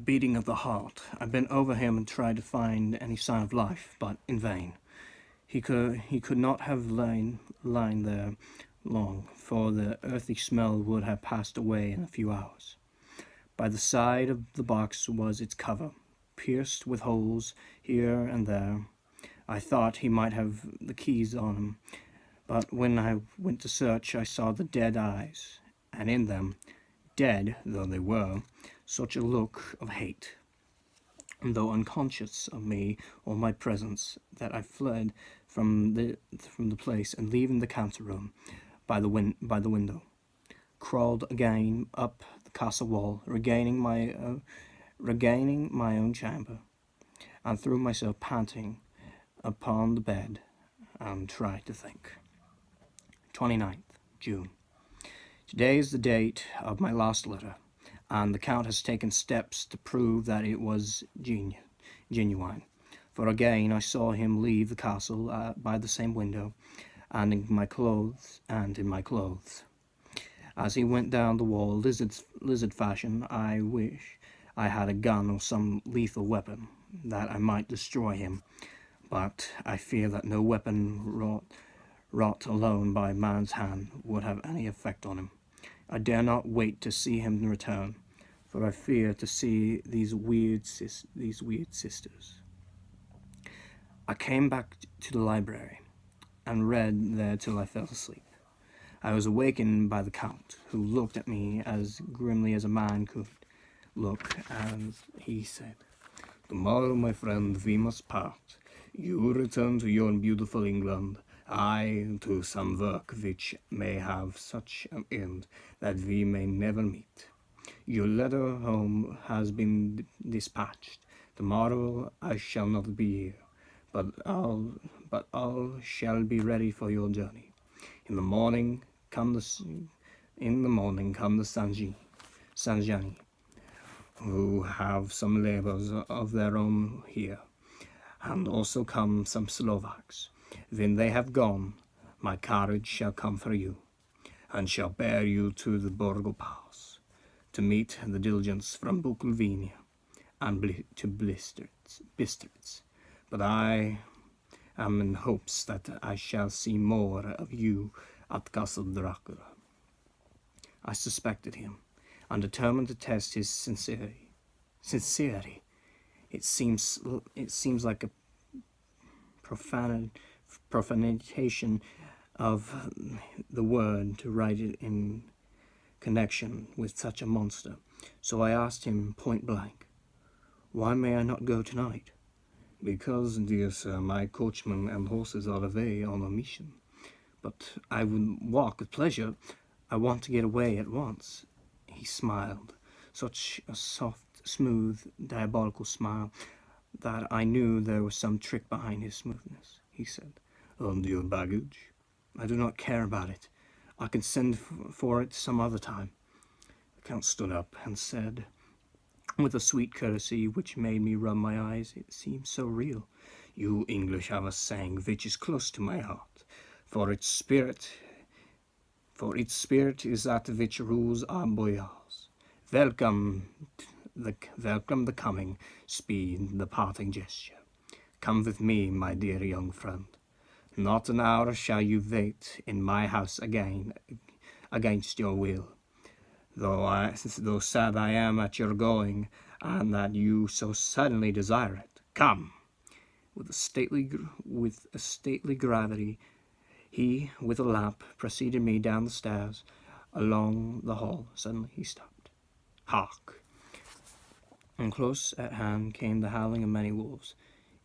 beating of the heart. I bent over him and tried to find any sign of life, but in vain. He could not have lain there long, for the earthy smell would have passed away in a few hours. By the side of the box was its cover, pierced with holes here and there. I thought he might have the keys on him, but when I went to search, I saw the dead eyes, and in them, dead though they were, such a look of hate, though unconscious of me or my presence, that I fled from the place, and leaving the counter room by the window, crawled again up the castle wall, regaining my own chamber, and threw myself panting upon the bed, and tried to think. 29th June. Today is the date of my last letter, and the Count has taken steps to prove that it was genuine. For again I saw him leave the castle by the same window, and in my clothes. As he went down the wall, lizard fashion, I wish I had a gun or some lethal weapon, that I might destroy him. But I fear that no weapon wrought alone by man's hand would have any effect on him. I dare not wait to see him return, for I fear to see these weird sisters. I came back to the library, and read there till I fell asleep. I was awakened by the Count, who looked at me as grimly as a man could look, and he said, "Tomorrow, my friend, we must part. You return to your beautiful England, I to some work which may have such an end that we may never meet. Your letter home has been dispatched. Tomorrow I shall not be here, but all shall be ready for your journey. In the morning come the Sanjani, who have some labours of their own here, and also come some Slovaks. When they have gone, my carriage shall come for you, and shall bear you to the Borgo Pass, to meet the diligence from Bukovina and to Bistritz. But I am in hopes that I shall see more of you at Castle Dracula." I suspected him, and determined to test his sincerity. It seems like a profanation of the word to write it in connection with such a monster. So I asked him point blank, "Why may I not go tonight?" "Because, dear sir, my coachman and horses are away on a mission." "But I would walk with pleasure. I want to get away at once." He smiled, such a soft, smooth, diabolical smile, that I knew there was some trick behind his smoothness. He said, "And your baggage?" "I do not care about it. I can send for it some other time." The Count stood up and said, with a sweet courtesy which made me rub my eyes, it seemed so real, "You English have a saying which is close to my heart, for its spirit is that which rules our boyars. Welcome the coming, speed the parting gesture. Come with me, my dear young friend. Not an hour shall you wait in my house again, against your will. Though sad I am at your going, and that you so suddenly desire it. Come!" With a stately gravity, he, with a lamp, preceded me down the stairs, along the hall. Suddenly he stopped. Hark! And close at hand came the howling of many wolves.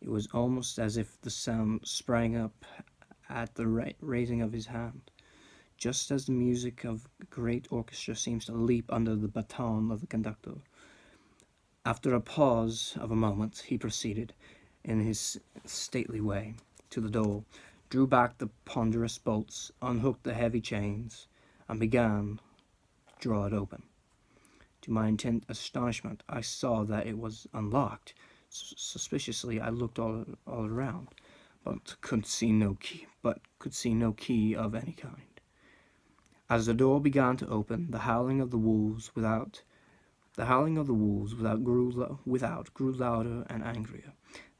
It was almost as if the sound sprang up at the raising of his hand, just as the music of a great orchestra seems to leap under the baton of the conductor. After a pause of a moment, he proceeded, in his stately way, to the door, drew back the ponderous bolts, unhooked the heavy chains, and began to draw it open. To my intense astonishment, I saw that it was unlocked. Suspiciously, I looked all around, but could see no key of any kind. As the door began to open, the howling of the wolves without The howling of the wolves without grew louder and angrier.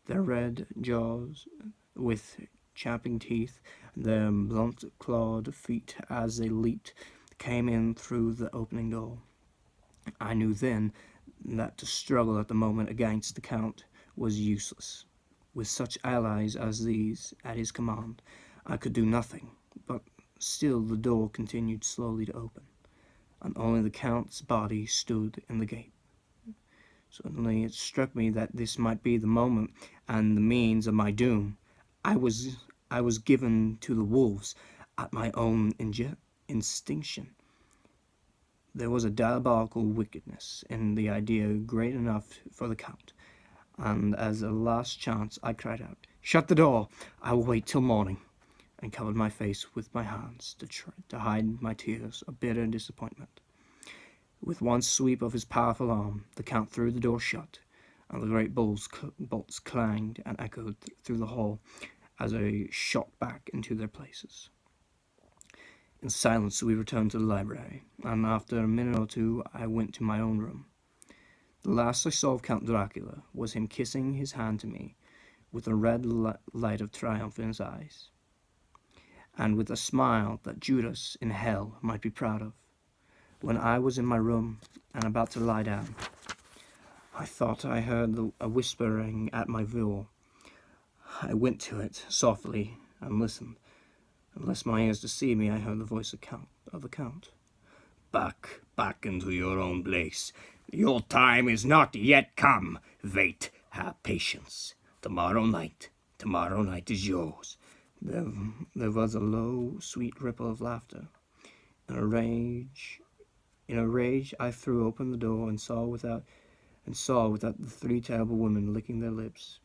Their red jaws, with champing teeth, their blunt-clawed feet as they leaped, came in through the opening door. I knew then that to struggle at the moment against the Count was useless. With such allies as these at his command, I could do nothing, but still the door continued slowly to open, and only the Count's body stood in the gate. Suddenly it struck me that this might be the moment and the means of my doom. I was given to the wolves at my own instinction. There was a diabolical wickedness in the idea great enough for the Count, and as a last chance I cried out, "Shut the door! I will wait till morning," and covered my face with my hands to hide my tears of bitter disappointment. With one sweep of his powerful arm, the Count threw the door shut, and the great bolts clanged and echoed through the hall as they shot back into their places. In silence we returned to the library, and after a minute or two I went to my own room. The last I saw of Count Dracula was him kissing his hand to me, with a red light of triumph in his eyes, and with a smile that Judas in hell might be proud of. When I was in my room and about to lie down, I thought I heard a whispering at my door. I went to it softly and listened. Unless my ears deceived me, I heard the voice of the Count. Back into your own place. Your time is not yet come. Wait, have patience. Tomorrow night is yours." There was a low, sweet ripple of laughter. In a rage, I threw open the door and saw without the three terrible women licking their lips.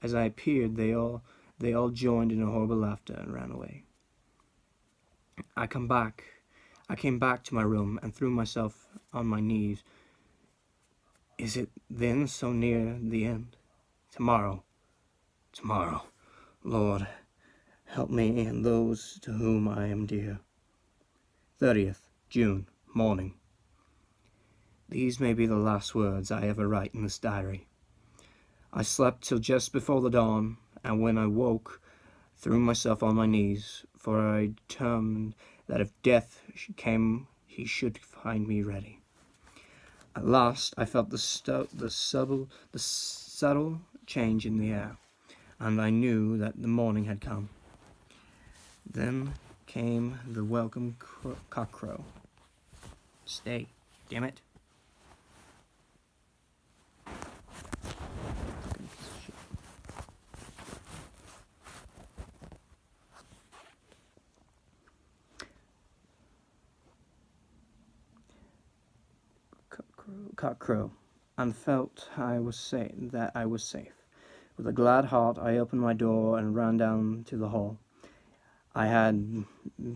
As I appeared, they all joined in a horrible laughter and ran away. I came back to my room and threw myself on my knees. Is it then so near the end? Tomorrow, Lord, help me and those to whom I am dear. 30th June, morning. These may be the last words I ever write in this diary. I slept till just before the dawn, and when I woke, threw myself on my knees, for I determined that if death came, he should find me ready. At last I felt the subtle change in the air, and I knew that the morning had come. Then came the welcome cockcrow. Stay, damn it. Cockcrow, and felt that I was safe. With a glad heart I opened my door and ran down to the hall. I had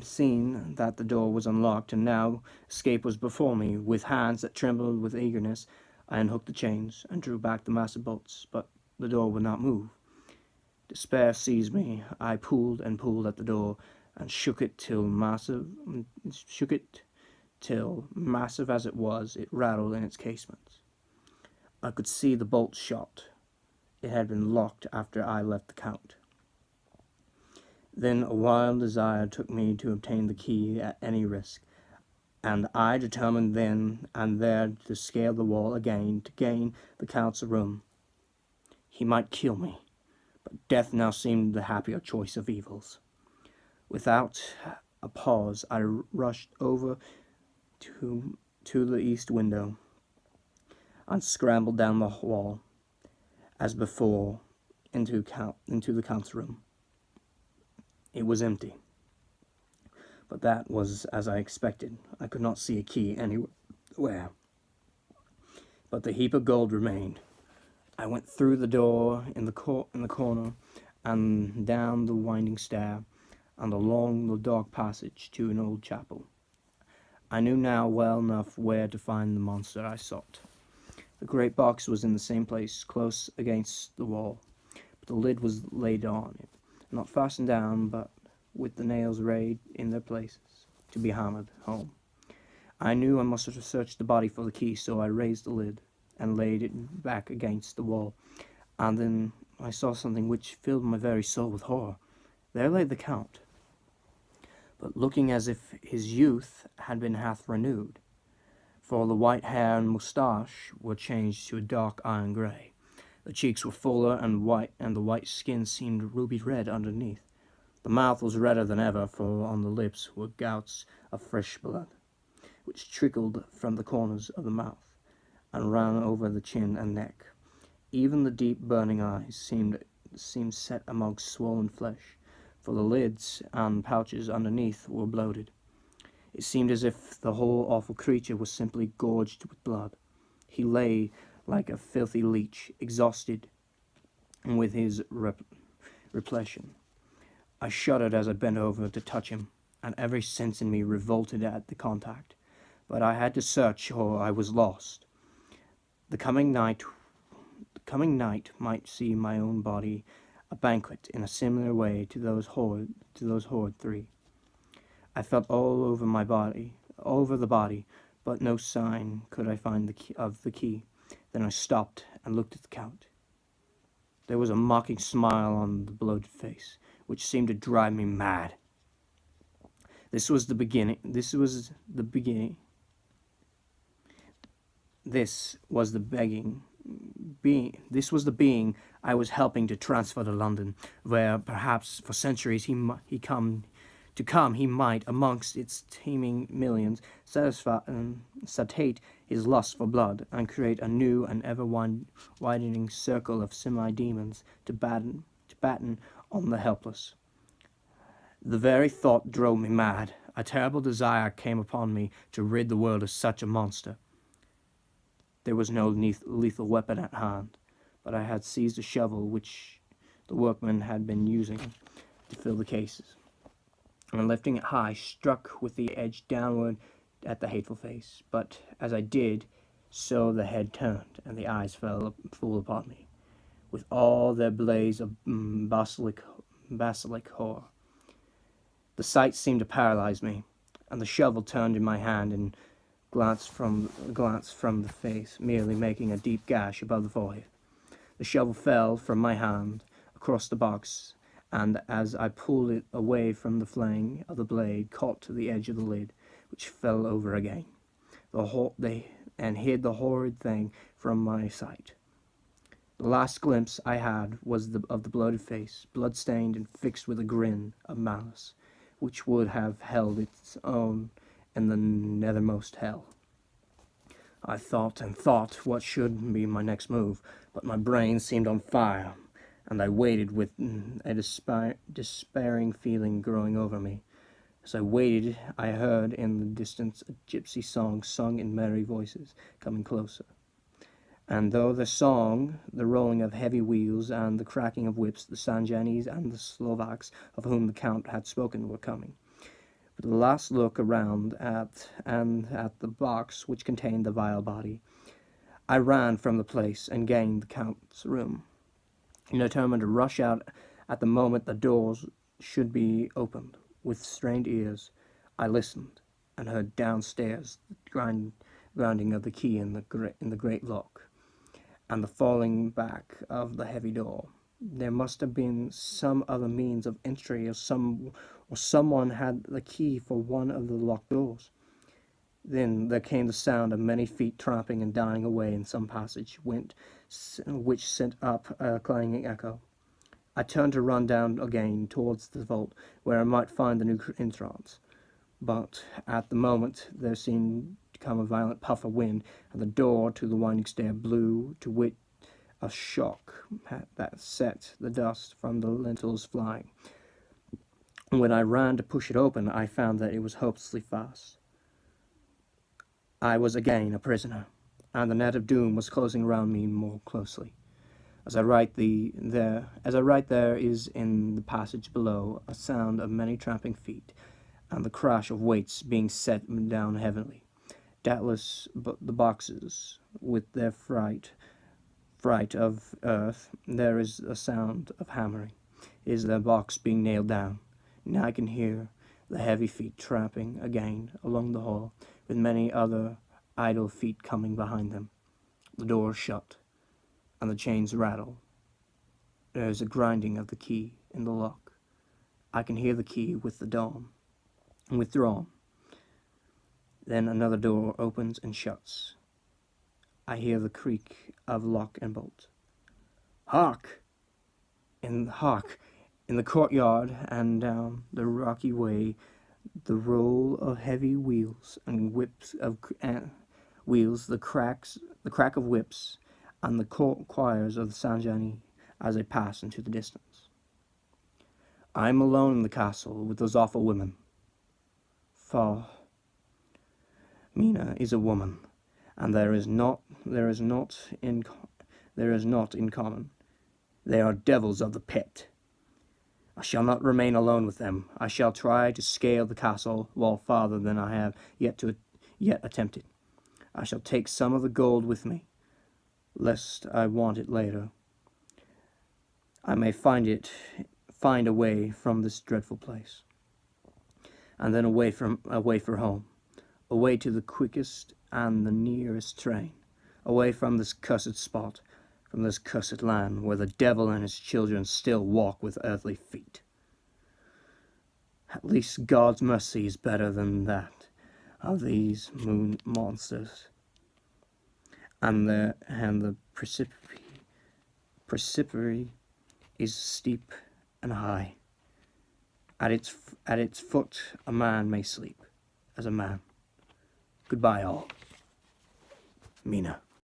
seen that the door was unlocked, and now escape was before me. With hands that trembled with eagerness, I unhooked the chains and drew back the massive bolts, but the door would not move. Despair seized me. I pulled and pulled at the door, and shook it till massive as it was, it rattled in its casements. I could see the bolts shot. It had been locked after I left the Count. Then a wild desire took me to obtain the key at any risk, and I determined then and there to scale the wall again to gain the Count's room. He might kill me, but death now seemed the happier choice of evils. Without a pause, I rushed over to the east window and scrambled down the wall, as before, into the Count's room. It was empty, but that was as I expected. I could not see a key anywhere, but the heap of gold remained. I went through the door in the corner, and down the winding stair, and along the dark passage to an old chapel. I knew now well enough where to find the monster I sought. The great box was in the same place, close against the wall, but the lid was laid on it, not fastened down, but with the nails rayed in their places, to be hammered home. I knew I must have searched the body for the key, so I raised the lid and laid it back against the wall. And then I saw something which filled my very soul with horror. There lay the Count, but looking as if his youth had been half renewed, for the white hair and moustache were changed to a dark iron grey. The cheeks were fuller and white, and the white skin seemed ruby red underneath. The mouth was redder than ever, for on the lips were gouts of fresh blood, which trickled from the corners of the mouth and ran over the chin and neck. Even the deep burning eyes seemed set amongst swollen flesh, for the lids and pouches underneath were bloated. It seemed as if the whole awful creature was simply gorged with blood. He lay like a filthy leech, exhausted with his repletion. I shuddered as I bent over to touch him, and every sense in me revolted at the contact. But I had to search, or I was lost. The coming night might see my own body a banquet in a similar way to those horrid three. I felt all over the body, but no sign could I find of the key. Then I stopped and looked at the Count. There was a mocking smile on the bloated face, which seemed to drive me mad. This was the beginning. This was the being I was helping to transfer to London, where perhaps for centuries he might, amongst its teeming millions, satiate his lust for blood, and create a new and ever widening circle of semi-demons to batten on the helpless. The very thought drove me mad. A terrible desire came upon me to rid the world of such a monster. There was no lethal weapon at hand, but I had seized a shovel which the workmen had been using to fill the cases, and lifting it high, struck with the edge downward at the hateful face. But as I did so, the head turned, and the eyes fell full upon me, with all their blaze of basilic horror. The sight seemed to paralyze me, and the shovel turned in my hand and glanced from the face, merely making a deep gash above the forehead. The shovel fell from my hand across the box, and as I pulled it away from the flang of the blade, caught to the edge of the lid, which fell over again, and hid the horrid thing from my sight. The last glimpse I had was of the bloated face, blood-stained and fixed with a grin of malice, which would have held its own in the nethermost hell. I thought and thought what should be my next move, but my brain seemed on fire, and I waited with a despairing feeling growing over me. As I waited, I heard in the distance a gypsy song sung in merry voices, coming closer. And though the song, the rolling of heavy wheels, and the cracking of whips, the Sanjanis and the Slovaks of whom the Count had spoken were coming. With a last look around at the box which contained the vile body, I ran from the place and gained the Count's room, determined to rush out at the moment the doors should be opened. With strained ears, I listened, and heard downstairs the grinding of the key in the great lock, and the falling back of the heavy door. There must have been some other means of entry, or someone had the key for one of the locked doors. Then there came the sound of many feet tramping and dying away in some passage, which sent up a clanging echo. I turned to run down again towards the vault, where I might find the new entrance. But at the moment there seemed to come a violent puff of wind, and the door to the winding stair blew to wit a shock that set the dust from the lintels flying. When I ran to push it open, I found that it was hopelessly fast. I was again a prisoner, and the net of doom was closing round me more closely. As I write there is in the passage below a sound of many tramping feet, and the crash of weights being set down heavily. Doubtless, but the boxes, with their fright of earth, there is a sound of hammering. Is their box being nailed down? Now I can hear the heavy feet tramping again along the hall, with many other idle feet coming behind them. The doors shut, and the chains rattle. There is a grinding of the key in the lock. I can hear the key withdrawn. Then another door opens and shuts. I hear the creak of lock and bolt. Hark! In the courtyard and down the rocky way, the roll of heavy wheels and the crack of whips, and the choirs of the Sanjani as they pass into the distance. I am alone in the castle with those awful women. For Mina is a woman, and there is not in common. They are devils of the pit. I shall not remain alone with them. I shall try to scale the castle wall farther than I have yet attempted. I shall take some of the gold with me, lest I want it later. I may find a way from this dreadful place, and then away for home, away to the quickest and the nearest train, away from this cursed spot, from this cursed land where the devil and his children still walk with earthly feet. At least God's mercy is better than that of these moon monsters, and the precipice is steep and high. At its foot a man may sleep as a man. Goodbye all. Mina.